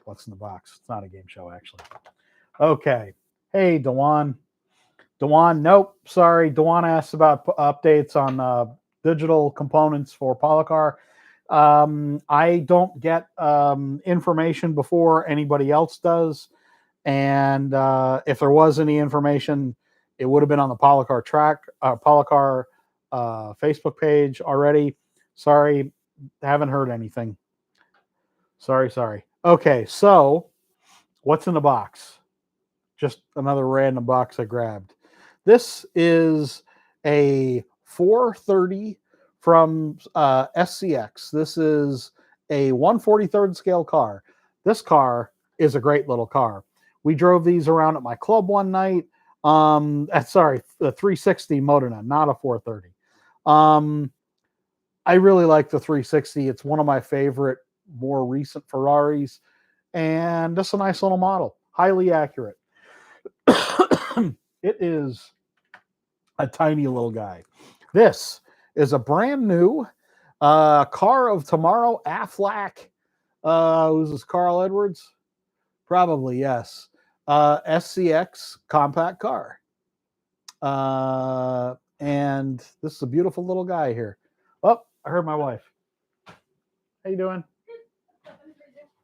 What's in the box? It's not a game show, actually. Okay. Hey, Dewan. Nope. Sorry. Dewan asked about updates on digital components for Polycar. I don't get information before anybody else does. And if there was any information, it would have been on the Polycar Facebook page already. Sorry, haven't heard anything. Sorry. Okay, so what's in the box? Just another random box I grabbed. This is a 430 from SCX. This is a 1/43rd scale car. This car is a great little car. We drove these around at my club one night. Sorry, the 360 Modena, not a 430. I really like the 360. It's one of my favorite, more recent Ferraris, and just a nice little model, highly accurate. It is a tiny little guy. This is a brand new car of tomorrow, Aflac. Who's this, Carl Edwards? Probably, yes. SCX compact car. And this is a beautiful little guy here. Oh, I heard my wife. How you doing?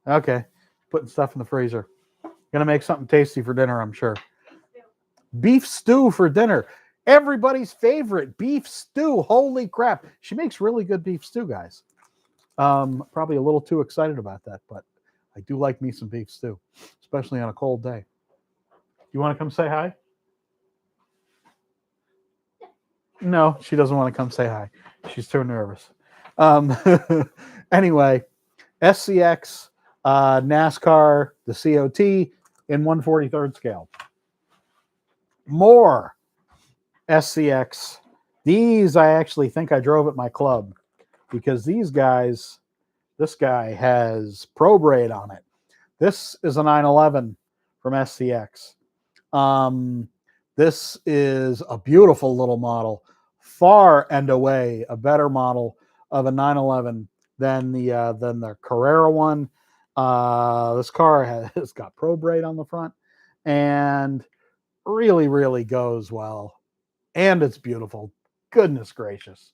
Okay. Putting stuff in the freezer. Gonna make something tasty for dinner, I'm sure. Beef stew for dinner. Everybody's favorite beef stew. Holy crap. She makes really good beef stew, guys. Probably a little too excited about that, but I do like me some beef stew, especially on a cold day. You want to come say hi? No, she doesn't want to come say hi. She's too nervous. Anyway, SCX, NASCAR, the COT in 1/43rd scale. More SCX. These I actually think I drove at my club because these guys, this guy has Pro Braid on it. This is a 911 from SCX. This is a beautiful little model, far and away a better model of a 911 than the Carrera one. This car has got Pro Braid on the front and really, really goes well. And it's beautiful. Goodness gracious.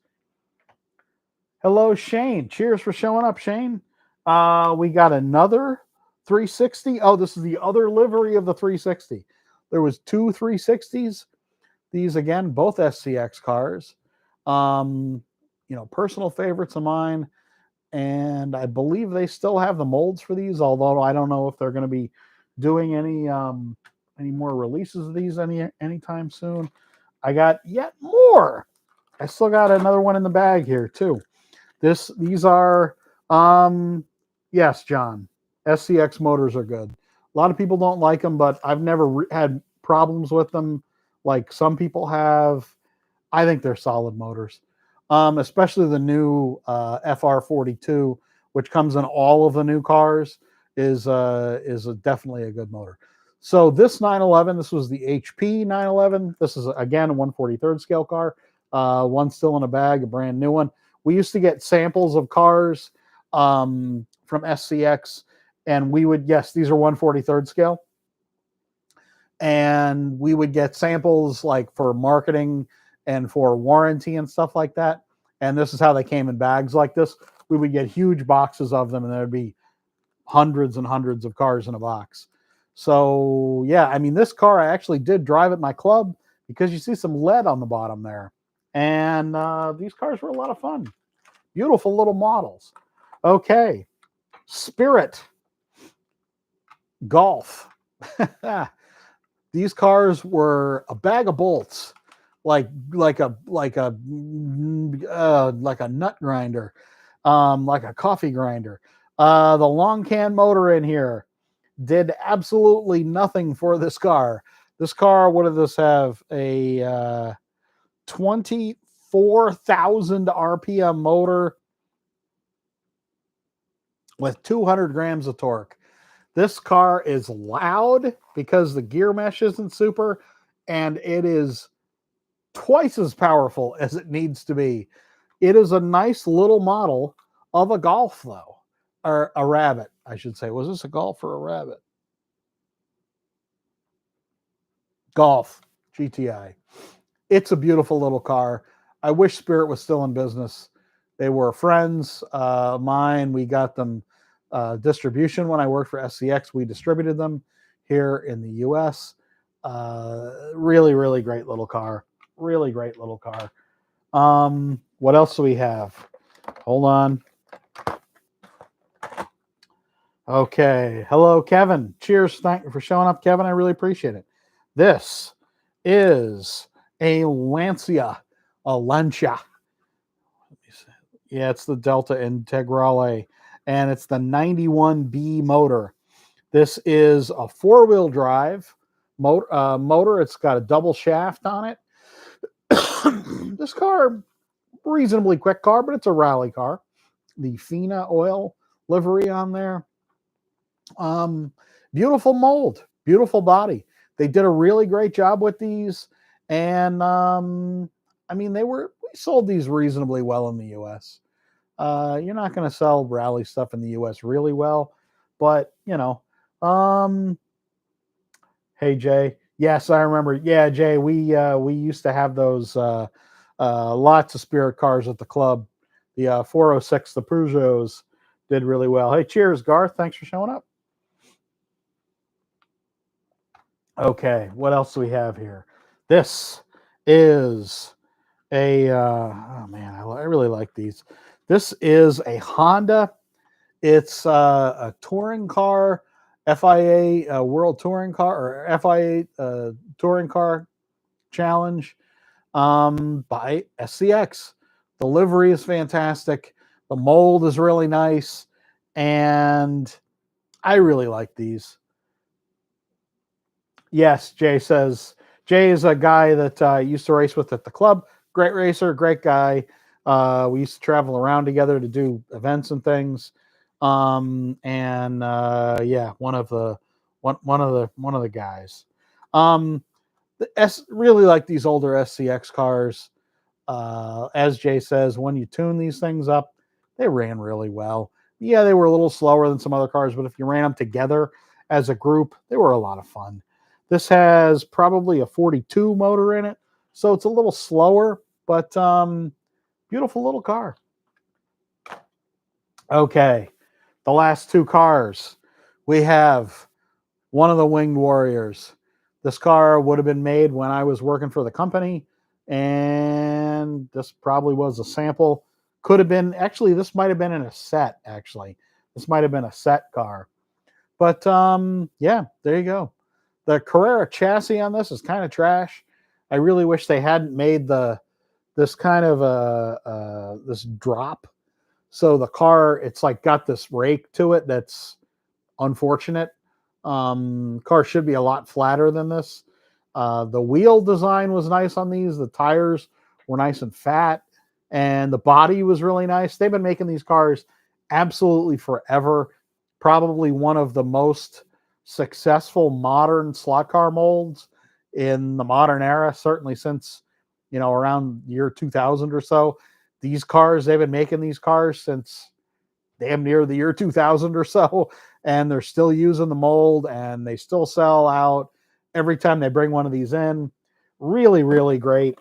Hello, Shane. Cheers for showing up, Shane. We got another 360. Oh, this is the other livery of the 360. There was two 360s. These, again, both SCX cars. Personal favorites of mine. And I believe they still have the molds for these, although I don't know if they're going to be doing any more releases of these anytime soon. I got yet more. I still got another one in the bag here too. These are yes, John. SCX motors are good. A lot of people don't like them, but I've never had problems with them like some people have. I think they're solid motors. Especially the new FR42, which comes in all of the new cars, is definitely a good motor. So this 911, this was the HP 911. This is, again, a 1/43rd scale car. One still in a bag, a brand new one. We used to get samples of cars from SCX, and we would, yes, these are 1/43rd scale. And we would get samples like for marketing and for warranty and stuff like that. And this is how they came in bags like this. We would get huge boxes of them, and there'd be hundreds and hundreds of cars in a box. So yeah, I mean, this car I actually did drive at my club because you see some lead on the bottom there, and these cars were a lot of fun. Beautiful little models. Okay, Spirit Golf. These cars were a bag of bolts, like a nut grinder, like a coffee grinder. The long can motor in here did absolutely nothing for this car. This car, what did this have? A 24,000 RPM motor with 200 grams of torque. This car is loud because the gear mesh isn't super, and it is twice as powerful as it needs to be. It is a nice little model of a Golf, though, or a Rabbit, I should say. Was this a Golf or a Rabbit? Golf GTI. It's a beautiful little car. I wish Spirit was still in business. They were friends of mine. We got them distribution when I worked for SCX. We distributed them here in the US. Really, really great little car. Really great little car. What else do we have? Hold on. Okay. Hello, Kevin. Cheers. Thank you for showing up, Kevin. I really appreciate it. This is a Lancia. Yeah, it's the Delta Integrale, and it's the 91B motor. This is a four-wheel drive motor. It's got a double shaft on it. This car, reasonably quick car, but it's a rally car. The FINA oil livery on there. Beautiful mold, beautiful body. They did a really great job with these, and I mean, we sold these reasonably well in the U.S. You're not going to sell rally stuff in the U.S. really well, but hey Jay, yes, I remember. Yeah, Jay, we used to have those lots of Spirit cars at the club. The 406, the Peugeots did really well. Hey, cheers, Garth. Thanks for showing up. Okay, what else do we have here? This is a oh man, I really like these. This is a Honda. It's a touring car, FIA World Touring Car or FIA Touring Car Challenge by SCX. The livery is fantastic. The mold is really nice, and I really like these. Yes, Jay says Jay is a guy that I used to race with at the club. Great racer, great guy. We used to travel around together to do events and things. Yeah, one of the guys. Really like these older SCX cars. As Jay says, when you tune these things up, they ran really well. Yeah, they were a little slower than some other cars, but if you ran them together as a group, they were a lot of fun. This has probably a 42 motor in it, so it's a little slower, but beautiful little car. Okay, the last two cars. We have one of the Winged Warriors. This car would have been made when I was working for the company, and this probably was a sample. Could have been, actually, this might have been in a set, actually. This might have been a set car. But yeah, there you go. The Carrera chassis on this is kind of trash. I really wish they hadn't made this kind of this drop. So the car, it's like got this rake to it that's unfortunate. Car should be a lot flatter than this. The wheel design was nice on these. The tires were nice and fat, and the body was really nice. They've been making these cars absolutely forever. Probably one of the most successful modern slot car molds in the modern era, certainly since around year 2000 or so. These cars, they've been making these cars since damn near the year 2000 or so, and they're still using the mold, and they still sell out every time they bring one of these in. Really, really great.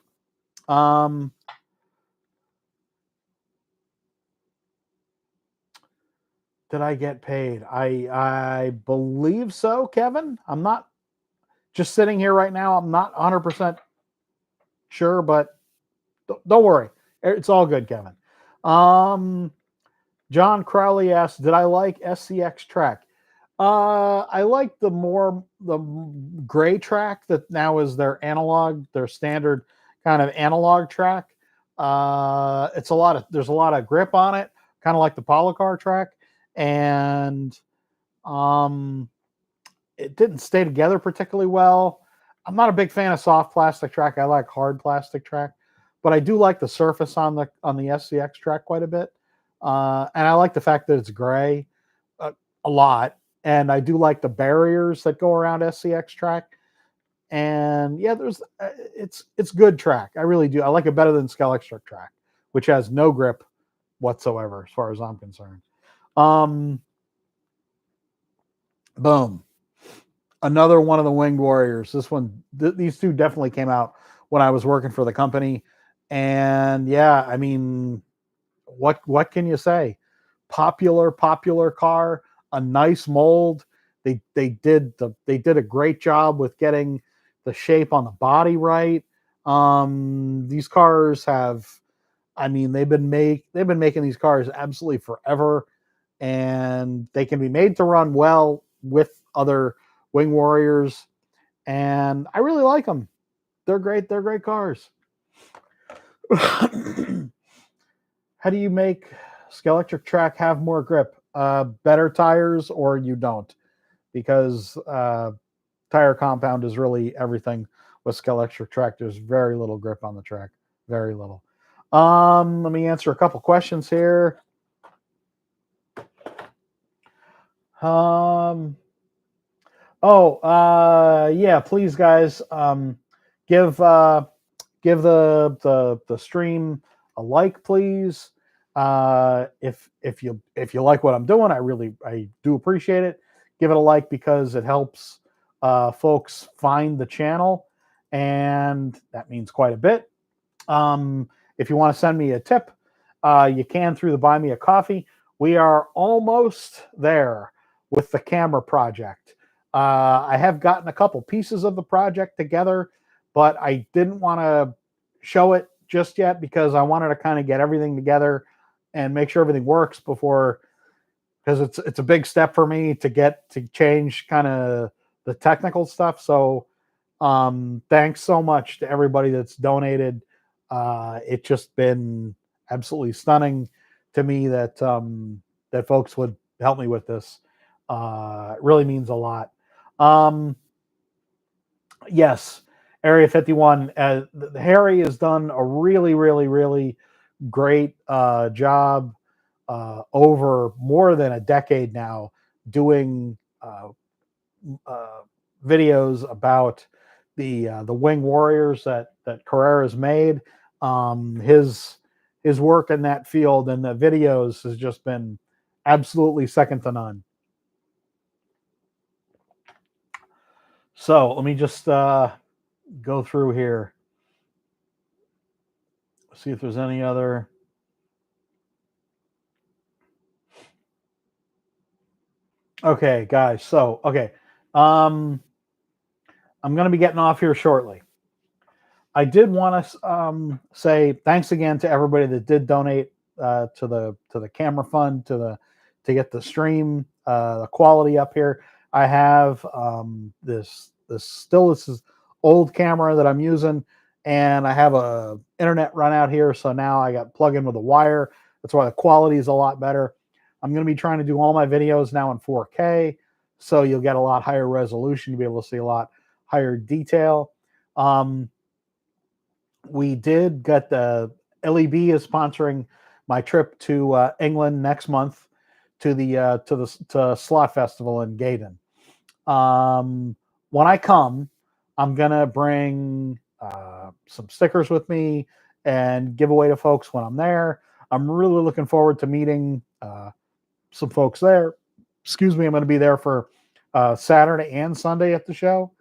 Did I get paid? I believe so, Kevin. I'm not just sitting here right now. I'm not 100% sure, but don't worry. It's all good, Kevin. John Crowley asked, "Did I like SCX track?" I like the gray track that now is their standard kind of analog track. There's a lot of grip on it, kind of like the Polycar track, and um, it didn't stay together particularly well. I'm not a big fan of soft plastic track. I like hard plastic track, but I do like the surface on the SCX track quite a bit, and I like the fact that it's gray a lot. And I do like the barriers that go around SCX track. And yeah, it's good track. I really do. I like it better than Skelectric track, which has no grip whatsoever, as far as I'm concerned. Boom. Another one of the Winged Warriors. These two definitely came out when I was working for the company. And yeah, I mean, what can you say? Popular car, a nice mold. They did a great job with getting the shape on the body right. These cars have, I mean, they've been making these cars absolutely forever, and they can be made to run well with other Wing Warriors, and I really like them. They're great. They're great cars. How do you make Skelectric track have more grip? Better tires, or you don't, because tire compound is really everything with Skelectric track. There's very little grip on the track, very little. Let me answer a couple questions here. Yeah, please, guys, give give the stream a like, please. If you like what I'm doing, I do appreciate it. Give it a like, because it helps folks find the channel, and that means quite a bit. If you want to send me a tip, you can through the Buy Me a Coffee. We are almost there with the camera project. I have gotten a couple pieces of the project together, but I didn't want to show it just yet, because I wanted to kind of get everything together and make sure everything works before, because it's a big step for me to change kind of the technical stuff. So thanks so much to everybody that's donated. It's just been absolutely stunning to me that that folks would help me with this. It really means a lot. Yes, Area 51. Harry has done a really great job over more than a decade now, doing videos about the Wing Warriors that Carrera's made. His work in that field and the videos has just been absolutely second to none. So let me just go through here, see if there's any other. Okay, guys. So okay, I'm going to be getting off here shortly. I did want to say thanks again to everybody that did donate to the camera fund, to get the stream the quality up here. I have this is old camera that I'm using, and I have a internet run out here, so now I got plug in with a wire. That's why the quality is a lot better. I'm going to be trying to do all my videos now in 4K, so you'll get a lot higher resolution. You'll be able to see a lot higher detail. We did get the LEB is sponsoring my trip to England next month to the Slot Festival in Gaydon. When I come, I'm gonna bring some stickers with me and give away to folks when I'm there. I'm really looking forward to meeting some folks there. Excuse me, I'm going to be there for Saturday and Sunday at the show,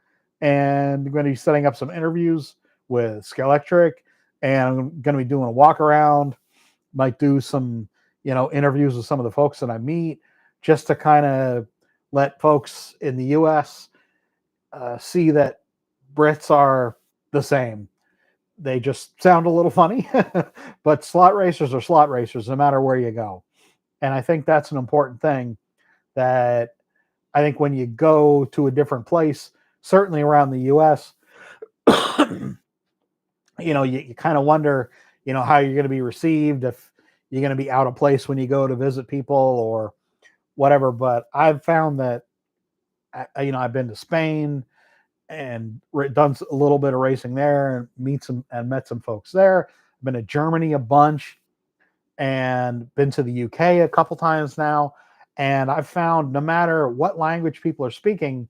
and I'm going to be setting up some interviews with Skelectric, and I'm going to be doing a walk around. Might do some interviews with some of the folks that I meet, just to kind of let folks in the US see that Brits are the same. They just sound a little funny, but slot racers are slot racers no matter where you go. And I think that's an important thing, that I think when you go to a different place, certainly around the US, you kind of wonder, how you're going to be received, if you're going to be out of place when you go to visit people or whatever. But I've found that, I've been to Spain and done a little bit of racing there and met some folks there. I've been to Germany a bunch and been to the UK a couple times now. And I've found no matter what language people are speaking,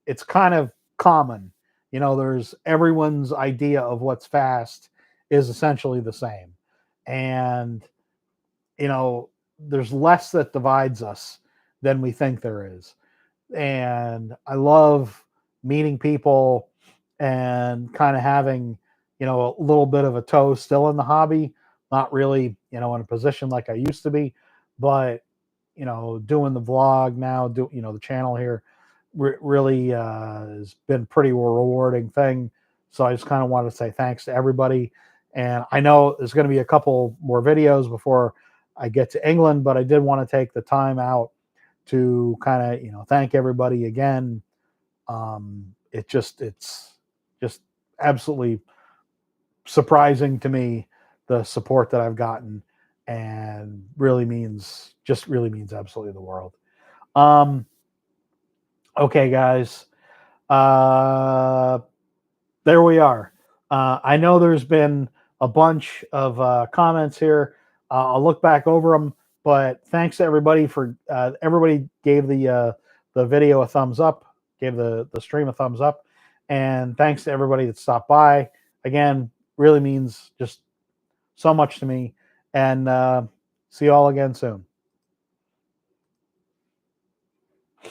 it's kind of common. There's everyone's idea of what's fast is essentially the same. And, there's less that divides us than we think there is. And I love meeting people and kind of having, a little bit of a toe still in the hobby, not really, in a position like I used to be, but, doing the vlog now, the channel here really has been pretty rewarding thing. So I just kind of want to say thanks to everybody. And I know there's going to be a couple more videos before I get to England, but I did want to take the time out to kind of, thank everybody again. It's just absolutely surprising to me, the support that I've gotten, and really means absolutely the world. Okay, guys, there we are. I know there's been a bunch of comments here. I'll look back over them, but thanks to everybody for everybody gave the video a thumbs up, gave the stream a thumbs up, and thanks to everybody that stopped by. Again, really means just so much to me, and see you all again soon.